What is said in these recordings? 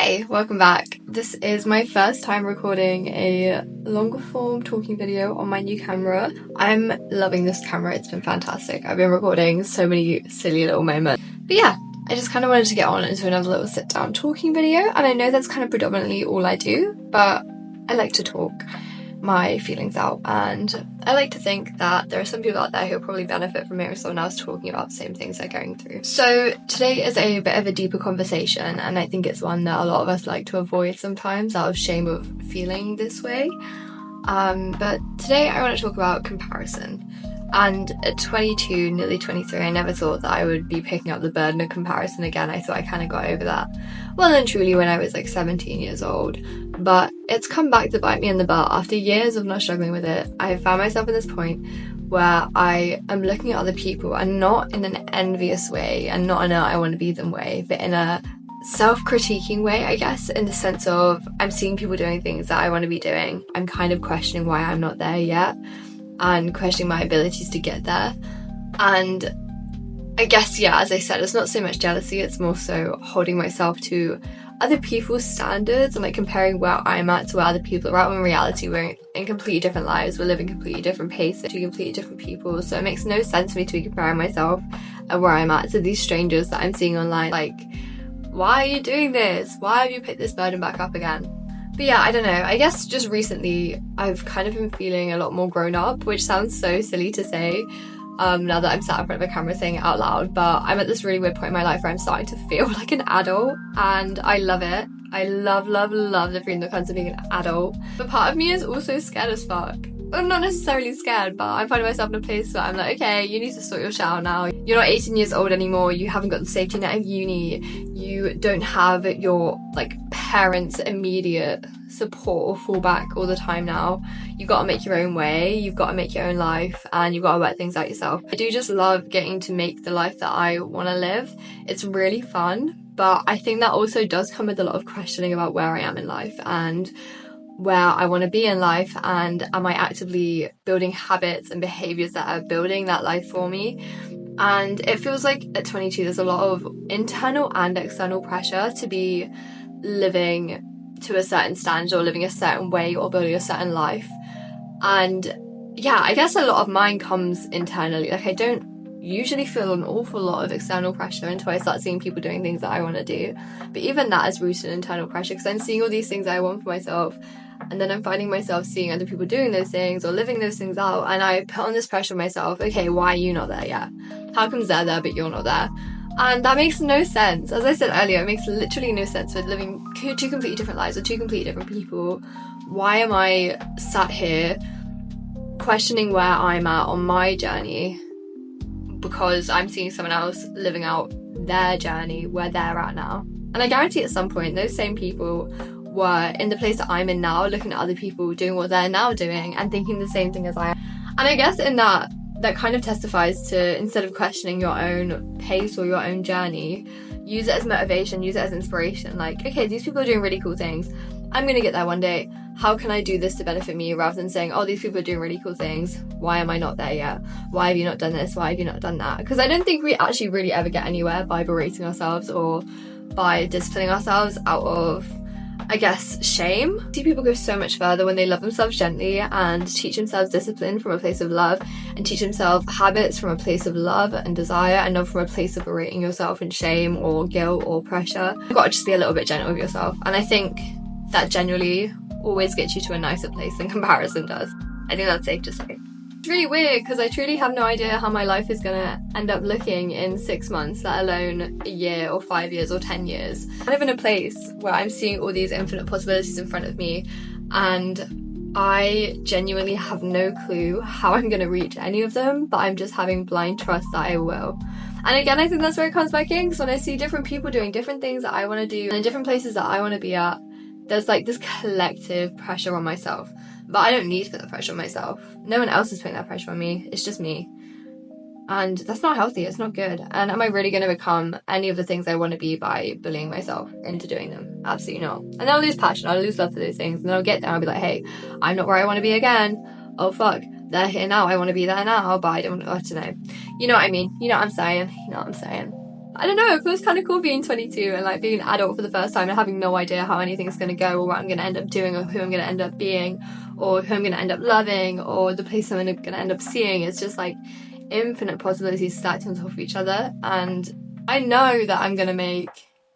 Hey, welcome back. This is my first time recording a longer form talking video on my new camera. I'm loving this camera, it's been fantastic. I've been recording so many silly little moments. But yeah, I just kind of wanted to get on into another little sit down talking video, and I know that's kind of predominantly all I do, but I like to talk my feelings out, and I like to think that there are some people out there who will probably benefit from hearing someone else talking about the same things they're going through. So today is a bit of a deeper conversation, and I think it's one that a lot of us like to avoid sometimes out of shame of feeling this way. But today I want to talk about comparison. And at 22, nearly 23, I never thought that I would be picking up the burden of comparison again. I thought I kind of got over that well and truly when I was like 17 years old. But it's come back to bite me in the butt. After years of not struggling with it, I found myself at this point where I am looking at other people, and not in an envious way and not in a I want to be them way, but in a self-critiquing way, I guess, in the sense of I'm seeing people doing things that I want to be doing. I'm kind of questioning why I'm not there yet, and questioning my abilities to get there. And I guess, yeah, as I said, it's not so much jealousy, it's more so holding myself to other people's standards and like comparing where I'm at to where other people are at, when in reality we're in completely different lives, we're living completely different paces to completely different people. So it makes no sense for me to be comparing myself and where I'm at to these strangers that I'm seeing online. Like, why are you doing this? Why have you picked this burden back up again? But yeah, I don't know, I guess just recently I've kind of been feeling a lot more grown up, which sounds so silly to say now that I'm sat in front of a camera saying it out loud, but I'm at this really weird point in my life where I'm starting to feel like an adult, and I love it. I love the freedom that comes with being an adult. But part of me is also scared as fuck. Well, not necessarily scared, but I'm finding myself in a place where I'm like, okay, you need to sort your shit out now. You're not 18 years old anymore, you haven't got the safety net of uni, you don't have your like parents' immediate support or fallback all the time now. You've got to make your own way, you've got to make your own life, and you've got to work things out yourself. I do just love getting to make the life that I want to live. It's really fun, but I think that also does come with a lot of questioning about where I am in life and where I want to be in life, and am I actively building habits and behaviours that are building that life for me. And it feels like at 22 there's a lot of internal and external pressure to be living to a certain standard or living a certain way or building a certain life. And yeah, I guess a lot of mine comes internally. Like, I don't usually feel an awful lot of external pressure until I start seeing people doing things that I want to do. But even that is rooted in internal pressure, because I'm seeing all these things that I want for myself, and then I'm finding myself seeing other people doing those things or living those things out, and I put on this pressure on myself. Okay, why are you not there yet? How comes they're there but you're not there? And that makes no sense. As I said earlier, it makes literally no sense with living two completely different lives with two completely different people. Why am I sat here questioning where I'm at on my journey because I'm seeing someone else living out their journey where they're at now? And I guarantee at some point those same people were in the place that I'm in now, looking at other people doing what they're now doing and thinking the same thing as I am. And I guess in that kind of testifies to, instead of questioning your own pace or your own journey, use it as motivation, use it as inspiration. Like, okay, these people are doing really cool things, I'm gonna get there one day. How can I do this to benefit me, rather than saying, oh, these people are doing really cool things, why am I not there yet? Why have you not done this? Why have you not done that? Because I don't think we actually really ever get anywhere by berating ourselves or by disciplining ourselves out of, I guess, shame. I see people go so much further when they love themselves gently and teach themselves discipline from a place of love, and teach themselves habits from a place of love and desire, and not from a place of berating yourself in shame or guilt or pressure. You've got to just be a little bit gentle with yourself, and I think that generally always gets you to a nicer place than comparison does. I think that's safe to say. It's really weird because I truly have no idea how my life is gonna end up looking in 6 months, let alone a year or 5 years or 10 years. I live in a place where I'm seeing all these infinite possibilities in front of me, and I genuinely have no clue how I'm gonna reach any of them, but I'm just having blind trust that I will. And again, I think that's where it comes back in, because when I see different people doing different things that I want to do and in different places that I want to be at, there's like this collective pressure on myself. But I don't need to put that pressure on myself. No one else is putting that pressure on me. It's just me. And that's not healthy. It's not good. And am I really going to become any of the things I want to be by bullying myself into doing them? Absolutely not. And then I'll lose passion. I'll lose love for those things. And then I'll get there and I'll be like, hey, I'm not where I want to be again. Oh, fuck. They're here now. I want to be there now. But I don't know. You know what I mean? You know what I'm saying? You know what I'm saying? I don't know, it feels kind of cool being 22 and like being an adult for the first time and having no idea how anything's going to go or what I'm going to end up doing or who I'm going to end up being or who I'm going to end up loving or the place I'm going to end up seeing. It's just like infinite possibilities stacked on top of each other, and I know that I'm going to make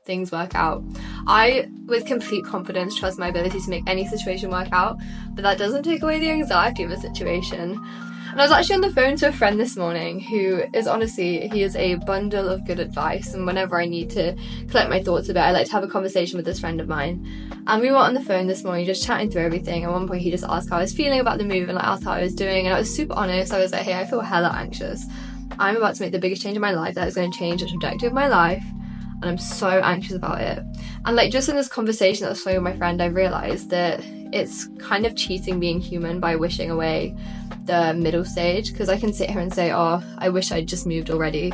things work out. I, with complete confidence, trust my ability to make any situation work out, but that doesn't take away the anxiety of a situation. And I was actually on the phone to a friend this morning who is honestly, he is a bundle of good advice, and whenever I need to collect my thoughts a bit, I like to have a conversation with this friend of mine. And we were on the phone this morning just chatting through everything. At one point he just asked how I was feeling about the move and I asked how I was doing, and I was super honest. I was like, hey, I feel hella anxious. I'm about to make the biggest change in my life that is going to change the trajectory of my life, and I'm so anxious about it. And like just in this conversation that I was having with my friend, I realised that it's kind of cheating being human by wishing away the middle stage, because I can sit here and say, oh, I wish I'd just moved already,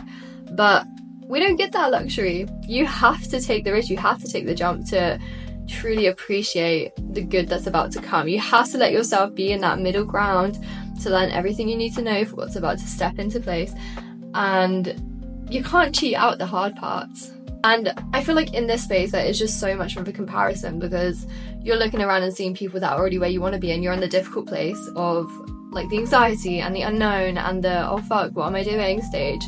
but we don't get that luxury. You have to take the risk, you have to take the jump to truly appreciate the good that's about to come. You have to let yourself be in that middle ground to learn everything you need to know for what's about to step into place, and you can't cheat out the hard parts. And I feel like in this space there is just so much of a comparison, because you're looking around and seeing people that are already where you want to be, and you're in the difficult place of like the anxiety and the unknown and the oh fuck, what am I doing stage.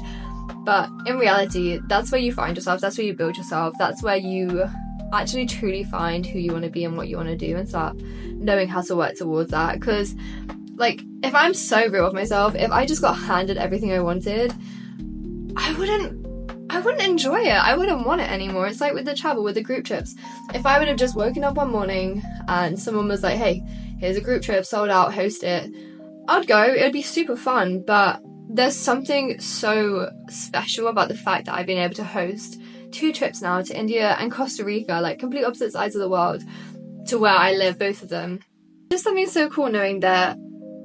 But in reality, that's where you find yourself, that's where you build yourself, that's where you actually truly find who you want to be and what you want to do, and start knowing how to work towards that. Because like, if I'm so real with myself, if I just got handed everything I wanted, I wouldn't enjoy it. I wouldn't want it anymore. It's like with the travel, with the group trips. If I would have just woken up one morning and someone was like, hey, here's a group trip, sold out, host it, I'd go. It would be super fun. But there's something so special about the fact that I've been able to host 2 trips now to India and Costa Rica, like complete opposite sides of the world to where I live, both of them. Just something so cool knowing that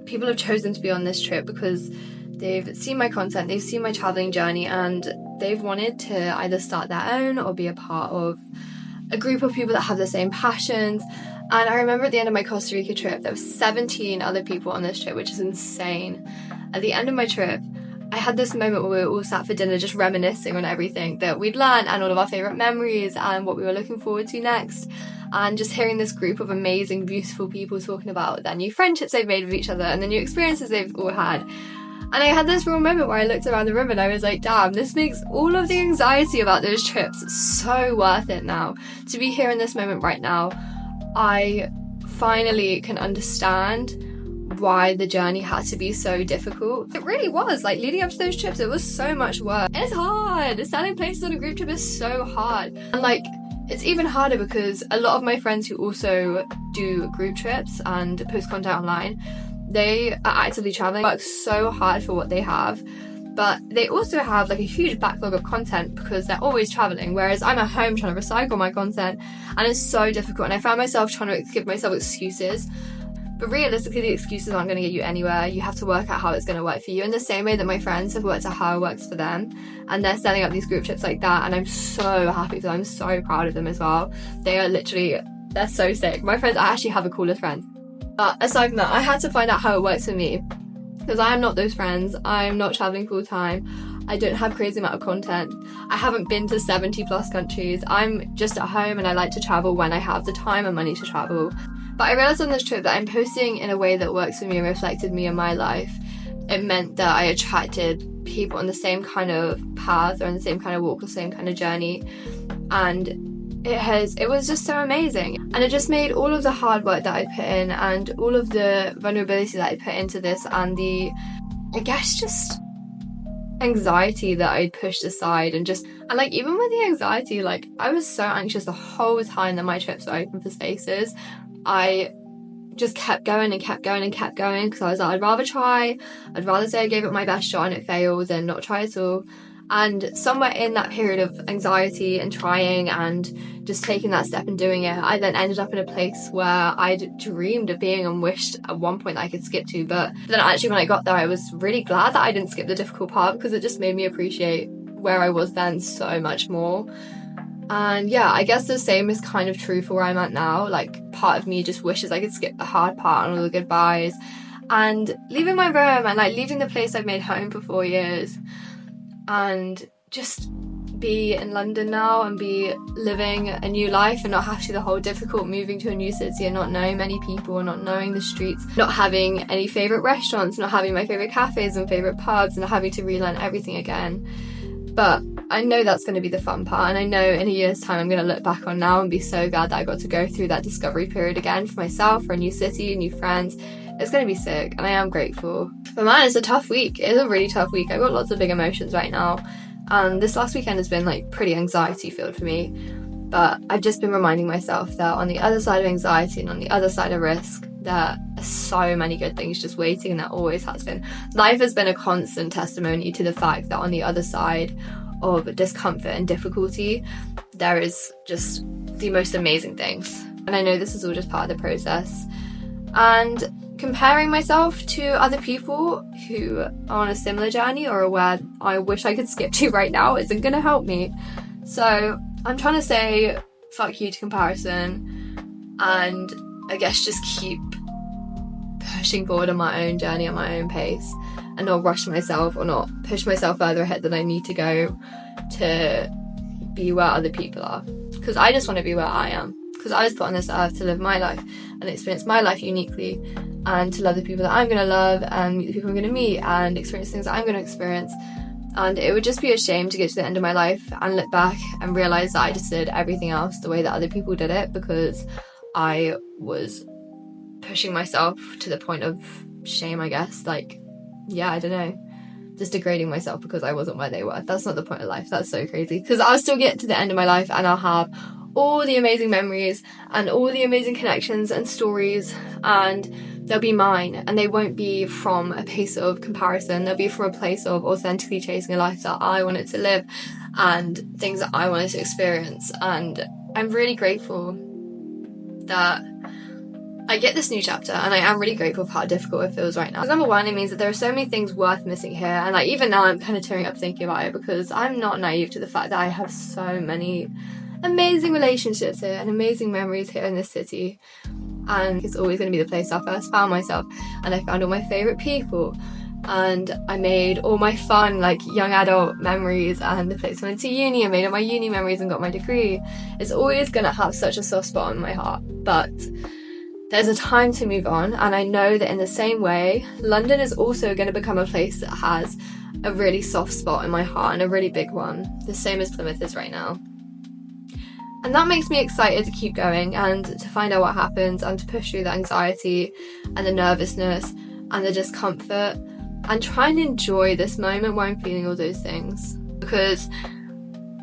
people have chosen to be on this trip because they've seen my content, they've seen my traveling journey, and they've wanted to either start their own or be a part of a group of people that have the same passions. And I remember at the end of my Costa Rica trip, there were 17 other people on this trip, which is insane. At the end of my trip, I had this moment where we were all sat for dinner just reminiscing on everything that we'd learned and all of our favourite memories and what we were looking forward to next. And just hearing this group of amazing, beautiful people talking about their new friendships they've made with each other and the new experiences they've all had. And I had this real moment where I looked around the room and I was like, damn, this makes all of the anxiety about those trips so worth it now. To be here in this moment right now, I finally can understand why the journey had to be so difficult. It really was. Like, leading up to those trips, it was so much work. It's hard. Selling places on a group trip is so hard. And like, it's even harder because a lot of my friends who also do group trips and post content online, they are actively traveling, work so hard for what they have, but they also have like a huge backlog of content because they're always traveling, whereas I'm at home trying to recycle my content, and it's so difficult. And I found myself trying to give myself excuses, but realistically the excuses aren't going to get you anywhere. You have to work out how it's going to work for you, in the same way that my friends have worked out how it works for them, and they're setting up these group trips like that, and I'm so happy for them. I'm so proud of them as well. They are literally, they're so sick. My friends, I actually have a coolest friend. But aside from that, I had to find out how it works for me, because I am not those friends. I'm not traveling full time. I don't have crazy amount of content. I haven't been to 70 plus countries. I'm just at home and I like to travel when I have the time and money to travel. But I realised on this trip that I'm posting in a way that works for me and reflected me in my life. It meant that I attracted people on the same kind of path or in the same kind of walk, the same kind of journey. And it was just so amazing, and it just made all of the hard work that I put in and all of the vulnerability that I put into this and the, I guess, just anxiety that I'd pushed aside, and like, even with the anxiety, like, I was so anxious the whole time that my trips were open for spaces. I just kept going and kept going and kept going because I was like, I'd rather say I gave it my best shot and it failed than not try at all. And somewhere in that period of anxiety and trying and just taking that step and doing it, I then ended up in a place where I'd dreamed of being and wished at one point that I could skip to. But then actually when I got there, I was really glad that I didn't skip the difficult part, because it just made me appreciate where I was then so much more. And yeah, I guess the same is kind of true for where I'm at now. Like, part of me just wishes I could skip the hard part and all the goodbyes and leaving my room and like leaving the place I've made home for 4 years and just be in London now and be living a new life and not have to do the whole difficult moving to a new city and not knowing many people and not knowing the streets, not having any favourite restaurants, not having my favourite cafes and favourite pubs, and having to relearn everything again. But I know that's going to be the fun part, and I know in a year's time I'm going to look back on now and be so glad that I got to go through that discovery period again for myself, for a new city, new friends. It's going to be sick, and I am grateful. But man, it's a tough week. It's a really tough week. I've got lots of big emotions right now, and this last weekend has been like pretty anxiety filled for me. But I've just been reminding myself that on the other side of anxiety and on the other side of risk, there are so many good things just waiting, and there always has been. Life has been a constant testimony to the fact that on the other side of discomfort and difficulty, there is just the most amazing things. And I know this is all just part of the process. And comparing myself to other people who are on a similar journey or where I wish I could skip to right now isn't going to help me. So I'm trying to say fuck you to comparison, and I guess just keep pushing forward on my own journey at my own pace and not rush myself or not push myself further ahead than I need to go to be where other people are. Because I just want to be where I am. Because I was put on this earth to live my life and experience my life uniquely, and to love the people that I'm going to love and meet the people I'm going to meet and experience things that I'm going to experience. And it would just be a shame to get to the end of my life and look back and realise that I just did everything else the way that other people did it, because I was pushing myself to the point of shame, I guess. Like, yeah, I don't know, just degrading myself because I wasn't where they were. That's not the point of life. That's so crazy, because I'll still get to the end of my life and I'll have all the amazing memories and all the amazing connections and stories, and they'll be mine, and they won't be from a place of comparison. They'll be from a place of authentically chasing a life that I wanted to live and things that I wanted to experience. And I'm really grateful that I get this new chapter, and I am really grateful for how difficult it feels right now. Because number one, it means that there are so many things worth missing here, and like even now I'm kind of tearing up thinking about it, because I'm not naive to the fact that I have so many amazing relationships here and amazing memories here in this city, and it's always going to be the place I first found myself, and I found all my favourite people, and I made all my fun like young adult memories, and the place I went to uni, I made all my uni memories and got my degree. It's always going to have such a soft spot in my heart, but there's a time to move on, and I know that in the same way, London is also going to become a place that has a really soft spot in my heart, and a really big one, the same as Plymouth is right now. And that makes me excited to keep going and to find out what happens, and to push through the anxiety and the nervousness and the discomfort, and try and enjoy this moment where I'm feeling all those things. Because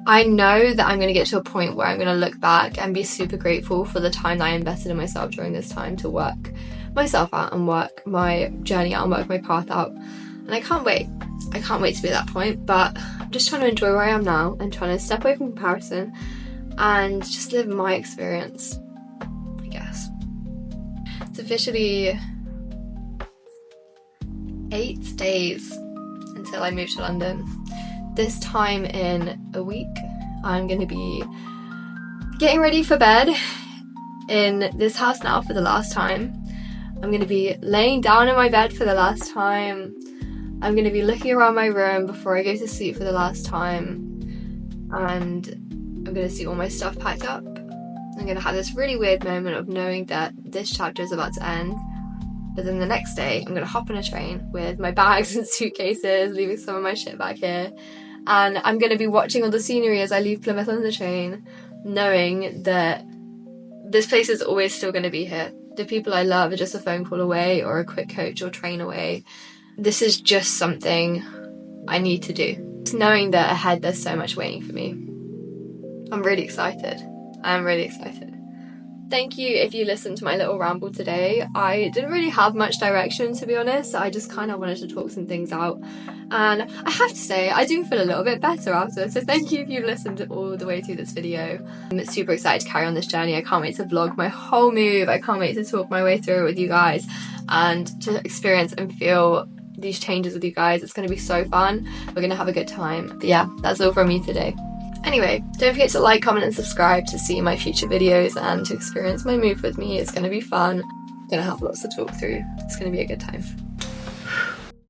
I know that I'm going to get to a point where I'm going to look back and be super grateful for the time that I invested in myself during this time to work myself out and work my journey out and work my path out. And I can't wait. I can't wait to be at that point, but I'm just trying to enjoy where I am now and trying to step away from comparison and just live my experience, I guess. It's officially 8 days until I move to London. This time in a week, I'm going to be getting ready for bed in this house now for the last time. I'm going to be laying down in my bed for the last time. I'm going to be looking around my room before I go to sleep for the last time. And I'm going to see all my stuff packed up. I'm going to have this really weird moment of knowing that this chapter is about to end. But then the next day, I'm going to hop on a train with my bags and suitcases, leaving some of my shit back here. And I'm going to be watching all the scenery as I leave Plymouth on the train, knowing that this place is always still going to be here. The people I love are just a phone call away or a quick coach or train away. This is just something I need to do. Just knowing that ahead there's so much waiting for me. I'm really excited. I'm really excited. Thank you if you listened to my little ramble today. I didn't really have much direction, to be honest. I just kind of wanted to talk some things out. And I have to say, I do feel a little bit better after. So thank you if you've listened all the way through this video. I'm super excited to carry on this journey. I can't wait to vlog my whole move. I can't wait to talk my way through it with you guys and to experience and feel these changes with you guys. It's going to be so fun. We're going to have a good time. But yeah, that's all from me today. Anyway, don't forget to like, comment and subscribe to see my future videos and to experience my move with me. It's going to be fun. I'm going to have lots to talk through. It's going to be a good time.